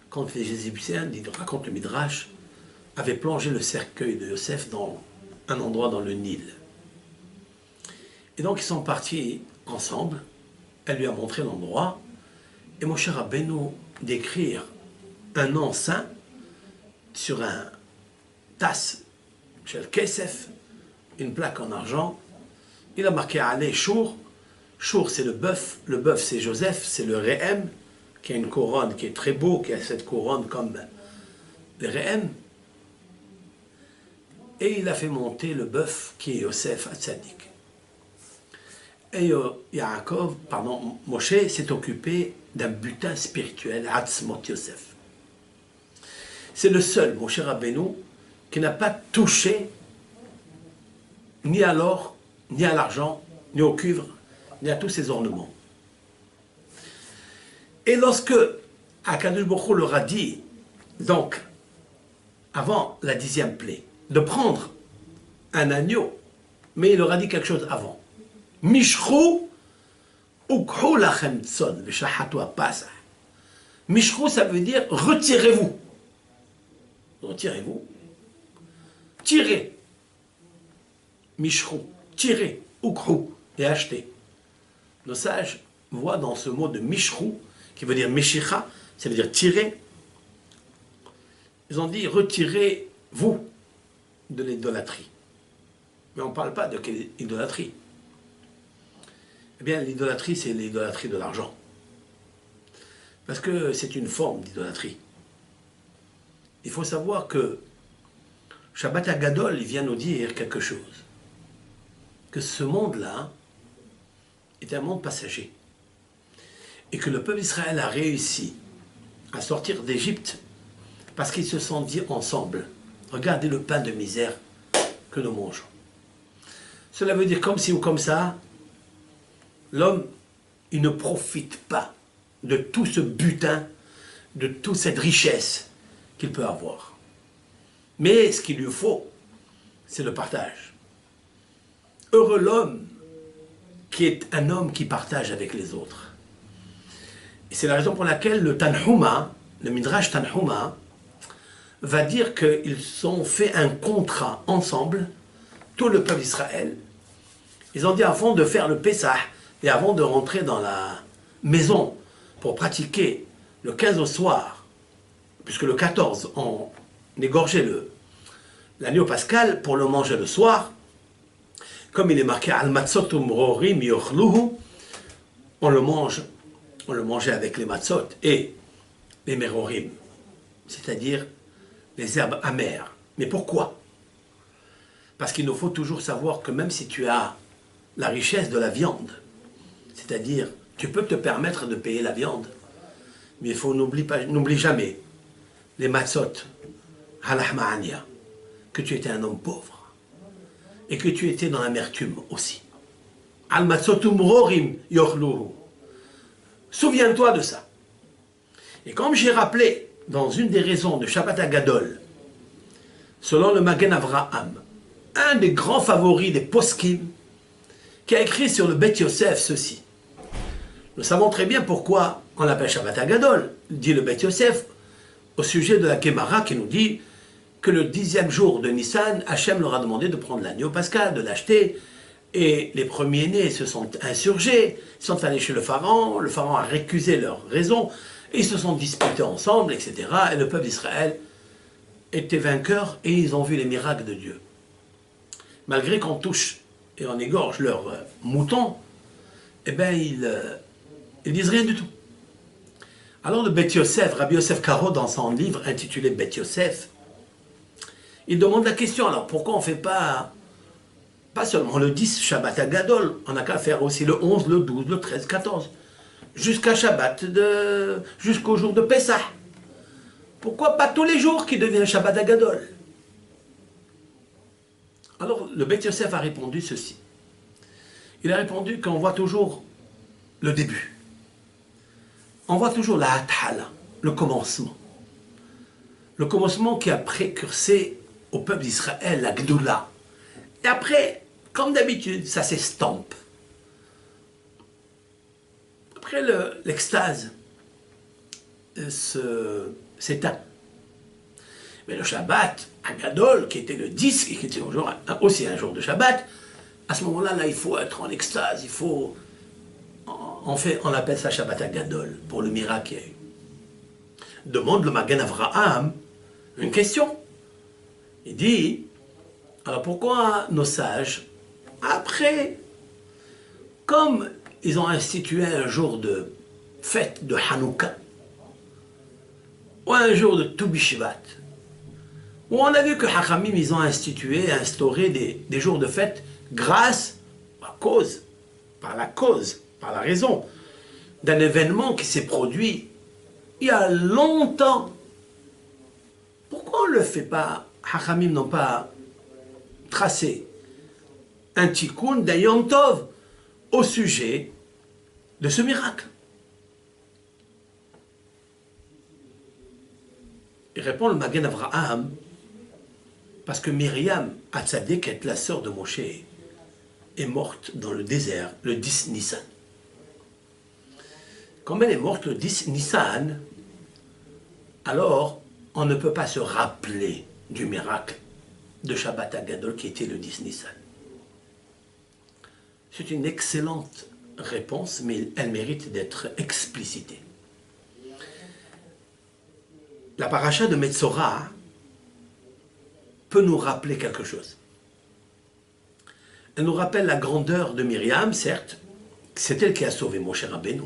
quand les Égyptiens, raconte le Midrash, avaient plongé le cercueil de Yosef dans un endroit dans le Nil. Et donc ils sont partis ensemble, elle lui a montré l'endroit, et Moshe Rabbeinu d'écrire un nom saint sur un tasse, Shel Kesef, une plaque en argent. Il a marqué Alé Chour. Chour c'est le bœuf c'est Joseph, c'est le Réhem, qui a une couronne qui est très beau, qui a cette couronne comme le Réhem. Et il a fait monter le bœuf qui est Yosef Hatzadik. Et Moshe s'est occupé d'un butin spirituel, Hatzmot Yosef. C'est le seul, Moshe Rabbeinu, qui n'a pas touché ni à l'or, ni à l'argent, ni au cuivre, ni à tous ces ornements. Et lorsque Akadosh Baruch Hu leur a dit, donc, avant la 10e plaie, de prendre un agneau, mais il leur a dit quelque chose avant. Mishchou ukhu lachem tson v'shachatu pasah. Mishchou, ça veut dire retirez-vous. Retirez-vous. Tirez. Mishchou, tirez. Ukhu, et achetez. Nos sages voient dans ce mot de mishchou, qui veut dire meshicha, ça veut dire tirer. Ils ont dit retirez-vous de l'idolâtrie. Mais on ne parle pas de quelle idolâtrie. Eh bien, l'idolâtrie, c'est l'idolâtrie de l'argent. Parce que c'est une forme d'idolâtrie. Il faut savoir que Shabbat Hagadol, il vient nous dire quelque chose. Que ce monde-là est un monde passager. Et que le peuple d'Israël a réussi à sortir d'Égypte parce qu'ils se sont dit ensemble, regardez le pain de misère que nous mangeons. Cela veut dire comme ci ou comme ça, l'homme, il ne profite pas de tout ce butin, de toute cette richesse qu'il peut avoir. Mais ce qu'il lui faut, c'est le partage. Heureux l'homme qui est un homme qui partage avec les autres. Et c'est la raison pour laquelle le Tanhuma, le Midrash Tanhuma, va dire qu'ils ont fait un contrat ensemble, tout le peuple d'Israël. Ils ont dit avant de faire le Pessah et avant de rentrer dans la maison pour pratiquer le 15 au soir, puisque le 14 on égorgeait l'agneau pascal pour le manger le soir, comme il est marqué al matzot umrorim yochluhu, on le mangeait avec les matzot et les merorim, c'est-à-dire les herbes amères. Mais pourquoi? Parce qu'il nous faut toujours savoir que même si tu as la richesse de la viande, c'est-à-dire tu peux te permettre de payer la viande, mais il faut n'oublie jamais les matzot, halahma'ania, que tu étais un homme pauvre et que tu étais dans l'amertume aussi. Al matzot umrorim yochluhu. Souviens-toi de ça. Et comme j'ai rappelé dans une des raisons de Shabbat Hagadol, selon le Magen Avraham, un des grands favoris des poskim, qui a écrit sur le Bet Yosef ceci. Nous savons très bien pourquoi on l'appelle Shabbat Hagadol, dit le Bet Yosef, au sujet de la Gemara qui nous dit que le 10e jour de Nissan, Hachem leur a demandé de prendre l'agneau pascal, de l'acheter, et les premiers-nés se sont insurgés, ils sont allés chez le pharaon a récusé leur raison, et ils se sont disputés ensemble, etc. Et le peuple d'Israël était vainqueur, et ils ont vu les miracles de Dieu. Malgré qu'on touche et on égorge leurs moutons, eh bien, ils disent rien du tout. Alors le Bet Yosef, Rabbi Yosef Karo, dans son livre intitulé Bet Yosef, il demande la question, alors pourquoi on ne fait pas seulement le 10 Shabbat Hagadol, on n'a qu'à faire aussi le 11, le 12, le 13, 14, jusqu'à Shabbat, jusqu'au jour de Pessah. Pourquoi pas tous les jours qui deviennent Shabbat Hagadol? Alors le Bet Yosef a répondu ceci. Il a répondu qu'on voit toujours le début. On voit toujours la hathala, le commencement. Le commencement qui a précursé au peuple d'Israël la Gdoula. Et après, comme d'habitude, ça s'estompe. Après, l'extase s'éteint. Mais le Shabbat, Hagadol, qui était le 10, et qui était aussi un jour de Shabbat, à ce moment-là, il faut être en extase, il faut... on appelle ça Shabbat Hagadol, pour le miracle qu'il y a eu. Demande le Magen Avraham une question. Il dit, alors pourquoi nos sages, après, comme ils ont institué un jour de fête de Hanouka, ou un jour de Tu B'Shvat, où on a vu que Hachamim, ils ont instauré des jours de fête grâce, par la raison d'un événement qui s'est produit il y a longtemps. Pourquoi on ne le fait pas? Hachamim n'ont pas tracé un tikkun d'un Yom Tov au sujet de ce miracle. Il répond le Magen Avraham, parce que Myriam, Hatzadik, la sœur de Moshe, est morte dans le désert le 10 Nissan. Comme elle est morte le 10 Nissan, alors on ne peut pas se rappeler du miracle de Shabbat Hagadol qui était le 10 Nissan. C'est une excellente réponse, mais elle mérite d'être explicitée. La paracha de Metzora peut nous rappeler quelque chose. Elle nous rappelle la grandeur de Myriam, certes, c'est elle qui a sauvé Moshe Rabbeinu.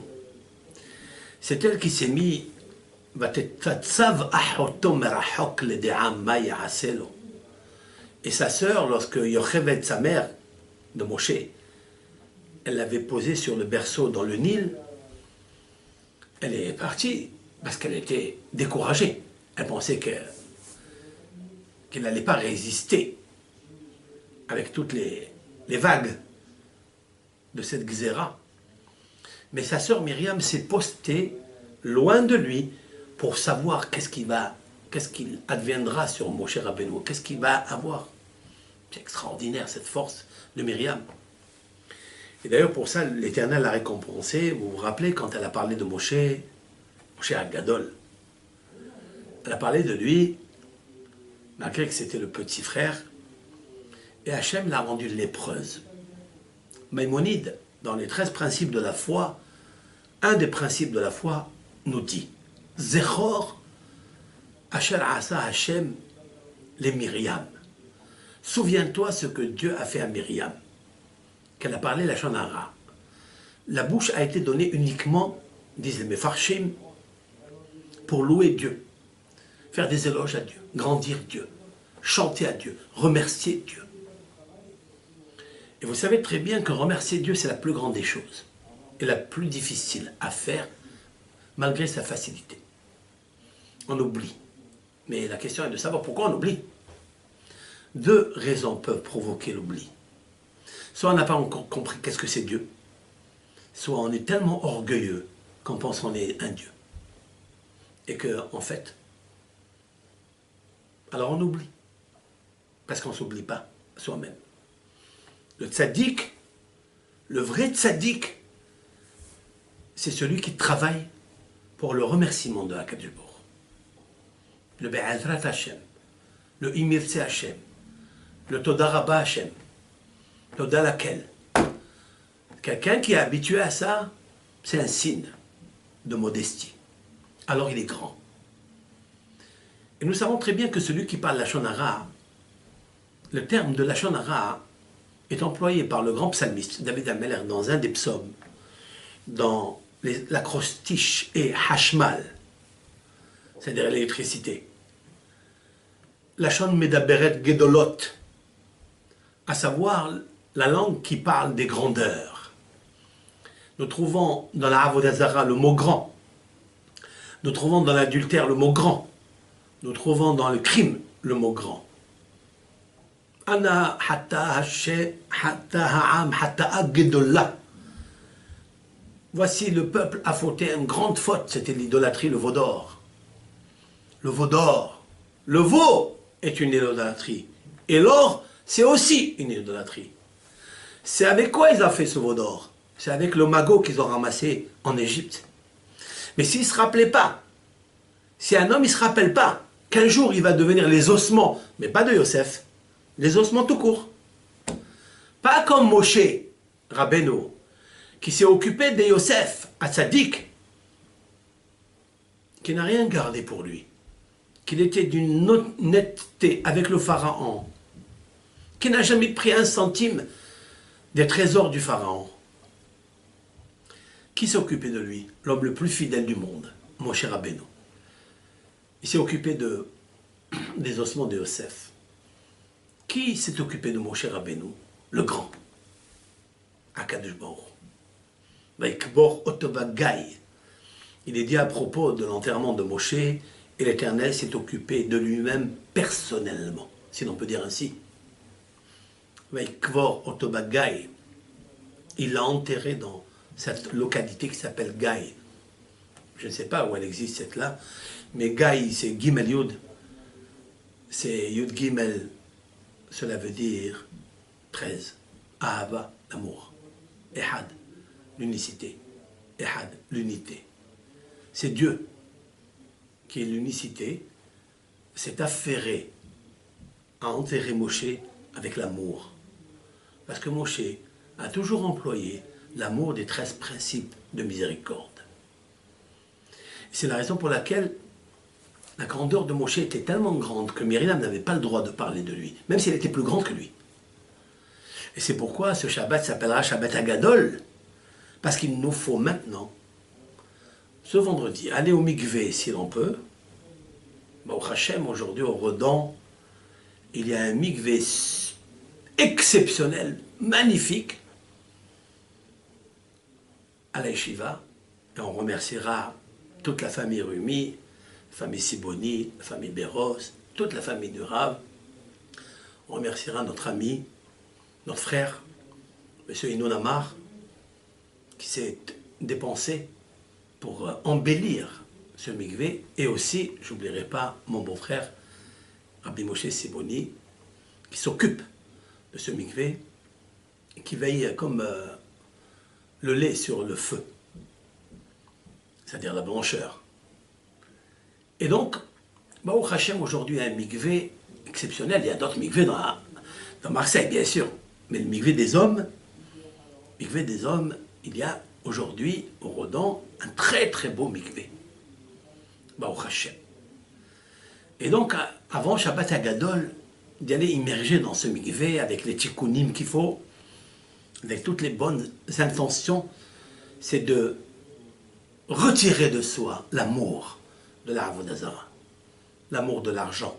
C'est elle qui s'est mis et sa sœur, lorsque Yocheved, sa mère de Moshe, elle l'avait posée sur le berceau dans le Nil, elle est partie parce qu'elle était découragée. Elle pensait qu'elle n'allait pas résister avec toutes les vagues de cette Gzéra. Mais sa sœur Myriam s'est postée loin de lui pour savoir qu'est-ce qu'il adviendra sur Moshe Rabbeinu, qu'est-ce qu'il va avoir. C'est extraordinaire cette force de Myriam. Et d'ailleurs pour ça l'Éternel l'a récompensé. Vous vous rappelez quand elle a parlé de Moshe Hagadol. Elle a parlé de lui, malgré que c'était le petit frère, et Hachem l'a rendue lépreuse. Maïmonide, dans les 13 principes de la foi, un des principes de la foi nous dit Zechor Asher Asa Hachem les Myriam. Souviens-toi ce que Dieu a fait à Myriam, qu'elle a parlé la Shonara. La bouche a été donnée uniquement, disent les Mefarshim, pour louer Dieu, faire des éloges à Dieu, grandir Dieu, chanter à Dieu, remercier Dieu. Et vous savez très bien que remercier Dieu, c'est la plus grande des choses et la plus difficile à faire malgré sa facilité. On oublie. Mais la question est de savoir pourquoi on oublie. Deux raisons peuvent provoquer l'oubli. Soit on n'a pas encore compris qu'est-ce que c'est Dieu, soit on est tellement orgueilleux qu'on pense qu'on est un Dieu. Et que, en fait, alors on oublie. Parce qu'on ne s'oublie pas soi-même. Le tzaddik, le vrai tzaddik, c'est celui qui travaille pour le remerciement de Akadosh Baruch Hu. Le Be'ezrat Hashem, le Imirtse Hashem, le Toda Rabba Hashem, Toda laquelle. Quelqu'un qui est habitué à ça, c'est un signe de modestie. Alors il est grand. Et nous savons très bien que celui qui parle Lachon Hara, le terme de Lachon Hara est employé par le grand psalmiste David HaMelech dans un des psaumes, dans l'acrostiche et Hashmal, c'est-à-dire l'électricité. Lachon Medaberet Gedolot, à savoir la langue qui parle des grandeurs. Nous trouvons dans la Avodah Zara le mot grand. Nous trouvons dans l'adultère le mot grand. Nous trouvons dans le crime le mot grand. Ana hatta ha'am hatta gedola. Voici le peuple a fauté une grande faute, c'était l'idolâtrie, le veau d'or. Le veau d'or. Le veau est une idolâtrie. Et l'or, c'est aussi une idolâtrie. C'est avec quoi ils ont fait ce veau d'or? C'est avec le magot qu'ils ont ramassé en Égypte. Mais s'ils ne se rappelaient pas, si un homme ne se rappelle pas qu'un jour il va devenir les ossements, mais pas de Yosef, les ossements tout court. Pas comme Moshe Rabbeinu, qui s'est occupé de Yosef à Tzadik, qui n'a rien gardé pour lui, qu'il était d'une honnêteté avec le pharaon, qui n'a jamais pris un centime des trésors du pharaon. Qui s'est occupé de lui? L'homme le plus fidèle du monde, Moshe Rabbeinu. Il s'est occupé des ossements de Yosef. Qui s'est occupé de Moshe Rabbeinu? Le grand. Akadosh Baruch Hu. Vaikbor Otobagai. Il est dit à propos de l'enterrement de Moshe, et l'Éternel s'est occupé de lui-même personnellement, si l'on peut dire ainsi. Vaikbor Otobagai. Il l'a enterré dans cette localité qui s'appelle Gaï. je ne sais pas où elle existe cette là, mais Gaï, c'est Gimel Yud, c'est Yud Gimel, cela veut dire 13. Ahava, l'amour. Ehad, l'unicité. Ehad, l'unité. C'est Dieu qui est l'unicité, s'est affairé à enterrer Moshe avec l'amour. Parce que Moshe a toujours employé l'amour des 13 principes de miséricorde. C'est la raison pour laquelle la grandeur de Moshe était tellement grande que Myriam n'avait pas le droit de parler de lui, même si elle était plus grande que lui. Et c'est pourquoi ce Shabbat s'appellera Shabbat Hagadol, parce qu'il nous faut maintenant, ce vendredi, aller au mikvé si l'on peut. Au Hachem, aujourd'hui, au Rodan, il y a un mikvé exceptionnel, magnifique, à la Yeshiva, et on remerciera toute la famille Rumi, la famille Siboni, la famille Béros, toute la famille du Rav. On remerciera notre ami, notre frère, M. Inon Amar, qui s'est dépensé pour embellir ce mikvé, et aussi, je n'oublierai pas mon beau-frère, Rabbi Moshe Siboni, qui s'occupe de ce mikvé, et qui veille comme le lait sur le feu, c'est-à-dire la blancheur. Et donc, Baruch Hashem aujourd'hui a un mikvé exceptionnel. Il y a d'autres mikvés dans Marseille, bien sûr, mais le mikvé des hommes, il y a aujourd'hui au Rodan un très très beau mikvé. Baruch Hashem. Et donc, avant Shabbat Hagadol, d'aller immerger dans ce mikvé avec les tikkunim qu'il faut, avec toutes les bonnes intentions, c'est de retirer de soi l'amour de la Avodah Zarah, l'amour de l'argent.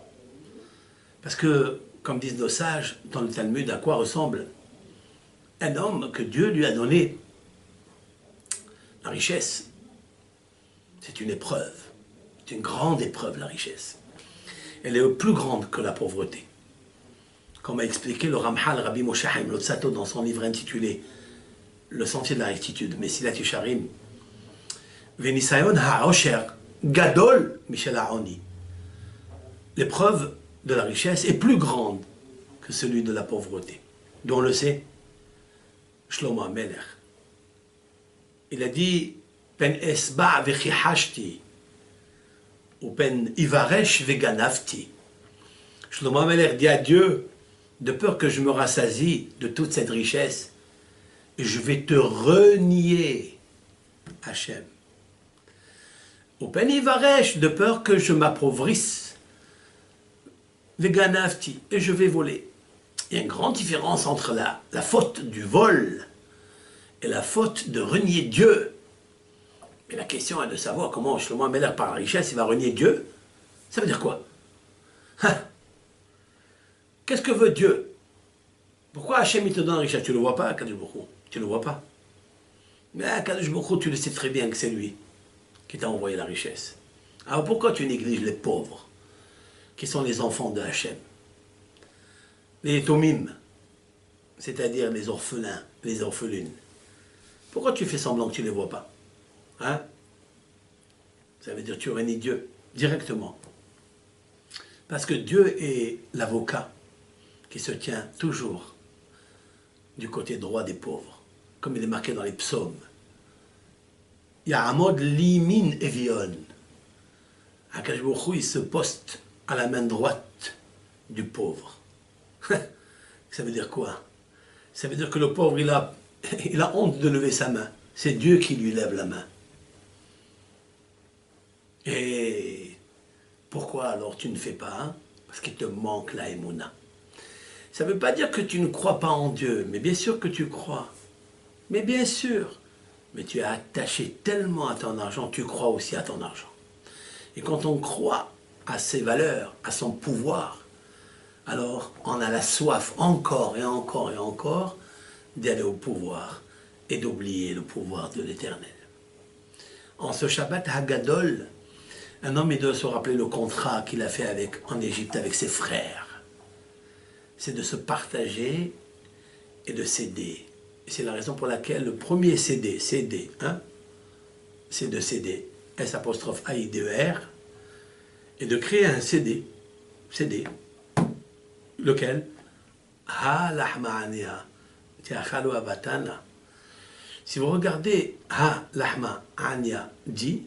Parce que, comme disent nos sages dans le Talmud, à quoi ressemble un homme que Dieu lui a donné la richesse? C'est une épreuve, c'est une grande épreuve, la richesse. Elle est plus grande que la pauvreté. Comme a expliqué le Ramchal Rabbi Moshe Chaim Lotsato dans son livre intitulé Le sentier de la rectitude, Mesilat Yesharim, Venisayon ha'osher gadol Michel Aoni. L'épreuve de la richesse est plus grande que celui de la pauvreté. D'où on le sait, Shlomo HaMelech. Il a dit Pen esba vechihashti ou pen ivaresh veganavti. Shlomo HaMelech dit à Dieu, de peur que je me rassasie de toute cette richesse, je vais te renier, Hachem. Au Penivaresh, de peur que je m'appauvrisse, Veganavti, et je vais voler. Il y a une grande différence entre la faute du vol et la faute de renier Dieu. Mais la question est de savoir comment Shlomo HaMelech, par la richesse, il va renier Dieu. Ça veut dire quoi? Qu'est-ce que veut Dieu? Pourquoi Hachem il te donne la richesse? Tu ne le vois pas, Kadosh Baruch Hu. Tu ne le vois pas. Mais Kadosh Baruch Hu, tu le sais très bien que c'est lui qui t'a envoyé la richesse. Alors pourquoi tu négliges les pauvres, qui sont les enfants de Hachem? Les tomim, c'est-à-dire les orphelins, les orphelines. Pourquoi tu fais semblant que tu ne les vois pas? Hein? Ça veut dire que tu réunis Dieu directement. Parce que Dieu est l'avocat qui se tient toujours du côté droit des pauvres, comme il est marqué dans les psaumes. Ya'amod limin evion. Akadosh Baruch Hu, il se poste à la main droite du pauvre. Ça veut dire quoi? Ça veut dire que le pauvre, il a honte de lever sa main. C'est Dieu qui lui lève la main. Et pourquoi alors tu ne fais pas? Hein? Parce qu'il te manque la émouna. Ça ne veut pas dire que tu ne crois pas en Dieu, mais bien sûr que tu crois. Mais bien sûr. Mais tu es attaché tellement à ton argent, tu crois aussi à ton argent. Et quand on croit à ses valeurs, à son pouvoir, alors on a la soif encore et encore et encore d'aller au pouvoir et d'oublier le pouvoir de l'Éternel. En ce Shabbat Hagadol, un homme il doit se rappeler le contrat qu'il a fait en Égypte avec ses frères. C'est de se partager et de céder. Et c'est la raison pour laquelle le premier céder, hein, c'est de céder S'-A-I-D-E-R, et de créer un CD. CD. Lequel? Ha lahma ania. Tiachalu abatana. Si vous regardez Ha lahma ania dit,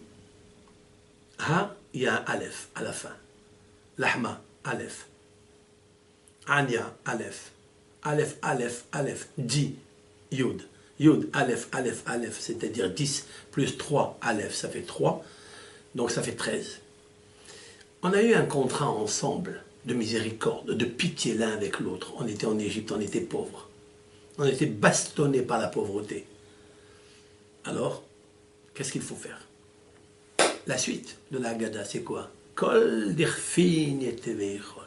Ha, il y a un Aleph à la fin. Lahma, Aleph. Ania, Aleph. Aleph, Aleph, Aleph. Di, Yud. Yud, Aleph, Aleph, Aleph. C'est-à-dire 10 plus 3 Aleph, ça fait 3. Donc ça fait 13. On a eu un contrat ensemble de miséricorde, de pitié l'un avec l'autre. On était en Égypte, on était pauvres. On était bastonnés par la pauvreté. Alors, qu'est-ce qu'il faut faire? La suite de la Haggadah, c'est quoi? Kol dirfin yeteveichol.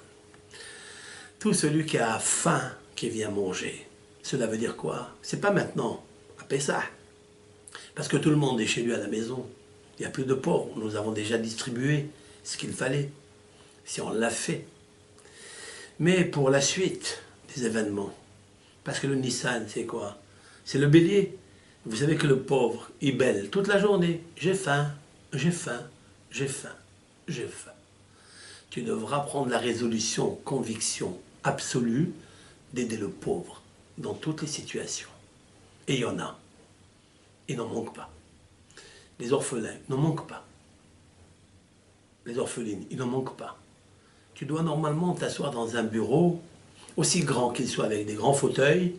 Tout celui qui a faim, qui vient manger. Cela veut dire quoi? C'est pas maintenant, à Pessah. Parce que tout le monde est chez lui à la maison. Il n'y a plus de pauvres. Nous avons déjà distribué ce qu'il fallait. Si on l'a fait. Mais pour la suite des événements, parce que le Nissan, c'est quoi? C'est le bélier. Vous savez que le pauvre, il bêle toute la journée. J'ai faim, j'ai faim, j'ai faim, j'ai faim. Tu devras prendre la résolution, conviction absolue d'aider le pauvre dans toutes les situations. Et il y en a. Il n'en manque pas. Les orphelins n'en manquent pas. Les orphelines, ils n'en manquent pas. Tu dois normalement t'asseoir dans un bureau, aussi grand qu'il soit, avec des grands fauteuils,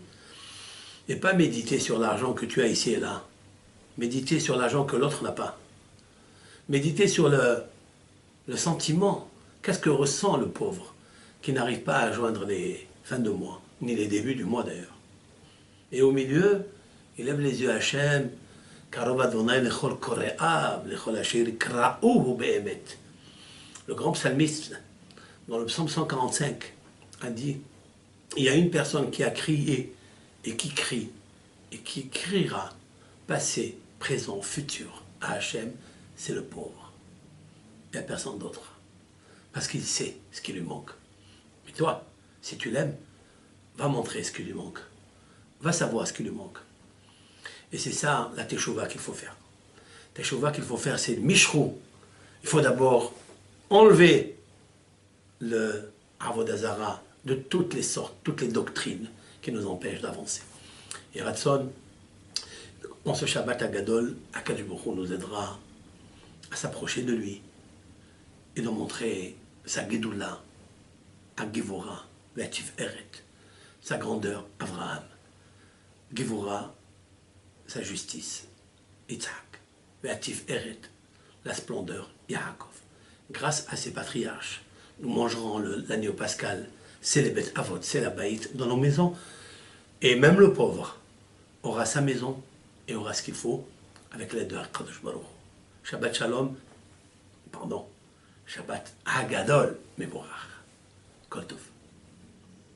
et pas méditer sur l'argent que tu as ici et là. Méditer sur l'argent que l'autre n'a pas. Méditer sur le sentiment. Qu'est-ce que ressent le pauvre qui n'arrive pas à joindre les fins de mois, ni les débuts du mois d'ailleurs. Et au milieu, il lève les yeux à Hachem. Le grand psalmiste, dans le psaume 145, a dit, il y a une personne qui a crié et qui crie et qui criera passé, présent, futur à Hachem, c'est le pauvre. Il n'y a personne d'autre. Parce qu'il sait ce qui lui manque. Mais toi, si tu l'aimes, va montrer ce qui lui manque. Va savoir ce qui lui manque. Et c'est ça la teshuva qu'il faut faire. La teshuva qu'il faut faire, c'est le mishrou. Il faut d'abord enlever le avodah zara de toutes les sortes, toutes les doctrines qui nous empêchent d'avancer. Et Ratson, en ce Shabbat Hagadol, Akadosh Baruch Hu nous aidera à s'approcher de lui et de montrer sa Gedoula, à Givora, Ve'atif Eret, sa grandeur, Avraham, Givora, sa justice, Yitzhak, Ve'atif Eret, la splendeur, Yaakov. Grâce à ces patriarches, nous mangerons l'agneau pascal, c'est les bêtes avot, c'est la baït dans nos maisons. Et même le pauvre aura sa maison et aura ce qu'il faut avec l'aide de Akadosh Baruch Hu. Shabbat Shalom, pardon, Shabbat Hagadol, Mevorach. Kol Tov.